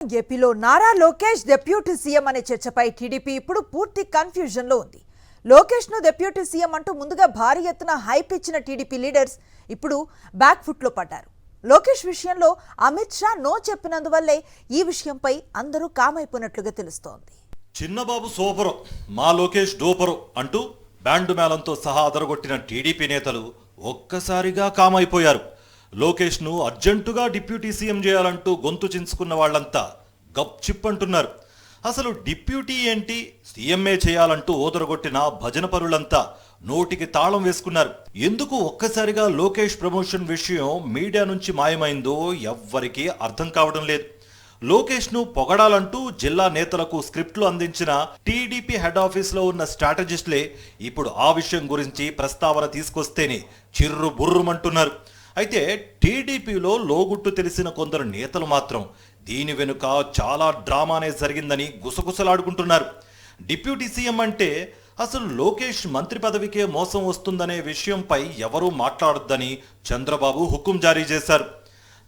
ఏపీలో Nara Lokesh deputy CM అనే చర్చపై TDP ఇప్పుడు పూర్తి కన్ఫ్యూజన్ లో ఉంది. లోకేష్ ను డిప్యూటీ సీఎం అంటూ ముందుగా భారీ ఎత్తున హైప్ ఇచ్చిన టీడీపీ లీడర్స్ ఇప్పుడు బ్యాక్ ఫుట్ లో పడ్డారు. లోకేష్ విషయంలో అమిత్ షా నో చెప్పినందువల్లే ఈ విషయంపై అందరూ కామైపోయినట్లుగా తెలుస్తోంది. చిన్నబాబు సూపరు, మా లోకేష్ డూపరు అంటూ బ్యాండు మేళంతో సహా అదరగొట్టిన టీడీపీ నేతలు ఒక్కసారిగా కామైపోయారు. లోకేష్ ను అర్జెంటుగా డిప్యూటీ సీఎం చేయాలంటూ గొంతు చించుకున్న వాళ్ళంతా గప్ చిప్ అంటున్నారు. అసలు డిప్యూటీ ఏంటి, సీఎంఏ చేయాలంటూ ఓదరగొట్టిన భజన పరులంతా నోటికి తాళం వేసుకున్నారు. ఎందుకు ఒక్కసారిగా లోకేష్ ప్రమోషన్ విషయం మీడియా నుంచి మాయమైందో ఎవ్వరికీ అర్థం కావడం లేదు. లోకేష్ ను పొగడాలంటూ జిల్లా నేతలకు స్క్రిప్ట్లు అందించిన టీడీపీ హెడ్ ఆఫీస్ లో ఉన్న స్ట్రాటజిస్టులే ఇప్పుడు ఆ విషయం గురించి ప్రస్తావన తీసుకొస్తేనే చిర్రు బుర్రుమంటున్నారు. అయితే టీడీపీలో లోగుట్టు తెలిసిన కొందరు నేతలు మాత్రం దీని వెనుక చాలా డ్రామానే జరిగిందని గుసగుసలాడుకుంటున్నారు. డిప్యూటీ సీఎం అంటే అసలు లోకేష్ మంత్రి పదవికే మోసం వస్తుందనే విషయంపై ఎవరూ మాట్లాడొద్దని చంద్రబాబు హుకుం జారీ చేశారు.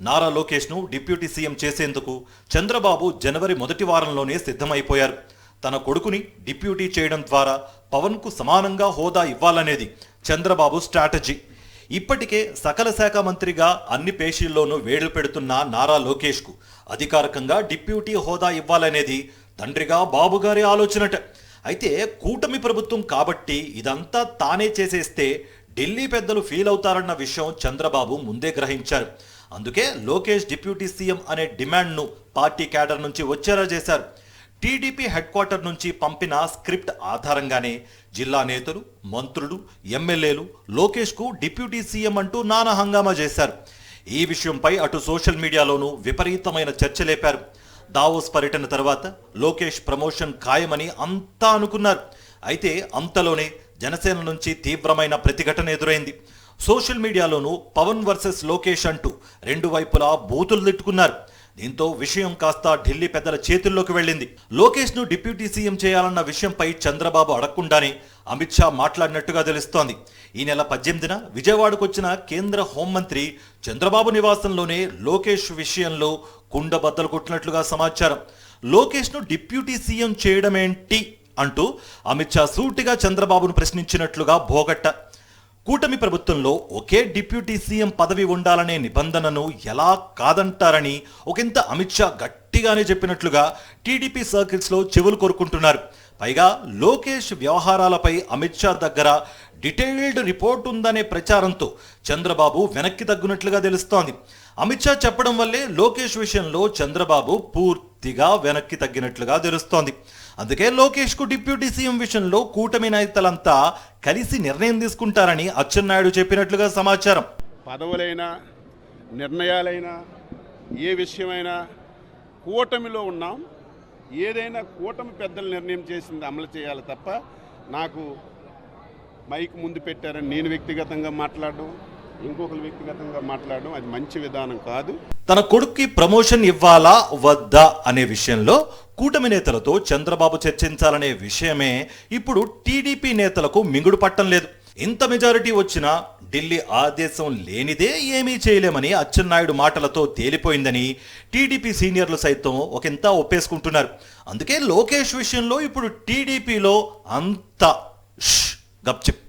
నారా లోకేష్ ను డిప్యూటీ సీఎం చేసేందుకు చంద్రబాబు జనవరి మొదటి వారంలోనే సిద్ధమైపోయారు. తన కొడుకుని డిప్యూటీ చేయడం ద్వారా పవన్ కు సమానంగా హోదా ఇవ్వాలనేది చంద్రబాబు స్ట్రాటజీ. ఇప్పటికే సకల శాఖ మంత్రిగా అన్ని పేషీల్లోనూ వేళ్లు పెడుతున్న నారా లోకేష్ కు అధికారికంగా డిప్యూటీ హోదా ఇవ్వాలనేది తండ్రిగా బాబుగారి ఆలోచనట. అయితే కూటమి ప్రభుత్వం కాబట్టి ఇదంతా తానే చేసేస్తే ఢిల్లీ పెద్దలు ఫీల్ అవుతారన్న విషయం చంద్రబాబు ముందే గ్రహించారు. అందుకే లోకేష్ డిప్యూటీ సీఎం అనే డిమాండ్ను పార్టీ క్యాడర్ నుంచి వచ్చేలా చేశారు. టీడీపీ హెడ్ క్వార్టర్ నుంచి పంపిన స్క్రిప్ట్ ఆధారంగానే జిల్లా నేతలు, మంత్రులు, ఎమ్మెల్యేలు లోకేష్ కు డిప్యూటీ సీఎం అంటూ నానా హంగామా చేశారు. ఈ విషయంపై అటు సోషల్ మీడియాలోనూ విపరీతమైన చర్చ లేపారు. దావోస్ పర్యటన తర్వాత లోకేష్ ప్రమోషన్ ఖాయమని అంతా అనుకున్నారు. అయితే అంతలోనే జనసేన నుంచి తీవ్రమైన ప్రతిఘటన ఎదురైంది. సోషల్ మీడియాలోనూ పవన్ వర్సెస్ లోకేష్ అంటూ రెండు వైపులా బూతులు తిట్టుకున్నారు. దీంతో విషయం కాస్త ఢిల్లీ పెద్దల చేతుల్లోకి వెళ్ళింది. లోకేష్ ను డిప్యూటీ సీఎం చేయాలన్న విషయంపై చంద్రబాబు అడగకుండానే అమిత్ షా మాట్లాడినట్టుగా తెలుస్తోంది. ఈ నెల 18న విజయవాడకు వచ్చిన కేంద్ర హోంమంత్రి చంద్రబాబు నివాసంలోనే లోకేష్ విషయంలో కుండ బద్దలు కొట్టినట్లుగా సమాచారం. లోకేష్ ను డిప్యూటీ సీఎం చేయడమేంటి అంటూ అమిత్ షా సూటిగా చంద్రబాబును ప్రశ్నించినట్లుగా భోగట్ట. కూటమి ప్రభుత్వంలో ఒకే డిప్యూటీ సీఎం పదవి ఉండాలనే నిబంధనను ఎలా కాదంటారని ఒకంత అమిత్ షా గట్టిగానే చెప్పినట్లుగా టీడీపీ సర్కిల్స్లో చెవులు కొరుకుంటున్నారు. పైగా లోకేష్ వ్యవహారాలపై అమిత్ షా దగ్గర డీటెయిల్డ్ రిపోర్ట్ ఉందనే ప్రచారంతో చంద్రబాబు వెనక్కి తగ్గునట్లుగా తెలుస్తోంది. అమిత్ షా చెప్పడం వల్లే లోకేష్ విషయంలో చంద్రబాబు పూర్తిగా వెనక్కి తగ్గినట్లుగా తెలుస్తోంది. అందుకే లోకేష్ కు డిప్యూటీ సీఎం విషయంలో కూటమి నేతలంతా కలిసి నిర్ణయం తీసుకుంటారని అచ్చెన్నాయుడు చెప్పినట్లుగా సమాచారం. పదవులైనా నిర్ణయాలైనా ఏ విషయమైనా కూటమిలో ఉన్నాం. ఏదైనా కూటమి పెద్దలు నిర్ణయం చేసింది అమలు చేయాలి తప్ప నాకు మైక్ ముందు పెట్టారని నేను వ్యక్తిగతంగా మాట్లాడడం, ఇంకొకరు వ్యక్తిగతంగా మాట్లాడడం అది మంచి విధానం కాదు. తన కొడుక్కి ప్రమోషన్ ఇవ్వాలా వద్దా అనే విషయంలో కూటమి నేతలతో చంద్రబాబు చర్చించాలనే విషయమే ఇప్పుడు టీడీపీ నేతలకు మింగుడు పట్టం లేదు. ఇంత మెజారిటీ వచ్చినా ఢిల్లీ ఆదేశం లేనిదే ఏమీ చేయలేమని అచ్చెన్నాయుడు మాటలతో తేలిపోయిందని టీడీపీ సీనియర్లు సైతం ఒకంత ఒప్పేసుకుంటున్నారు. అందుకే లోకేష్ విషయంలో ఇప్పుడు టీడీపీలో అంతా గప్చిప్.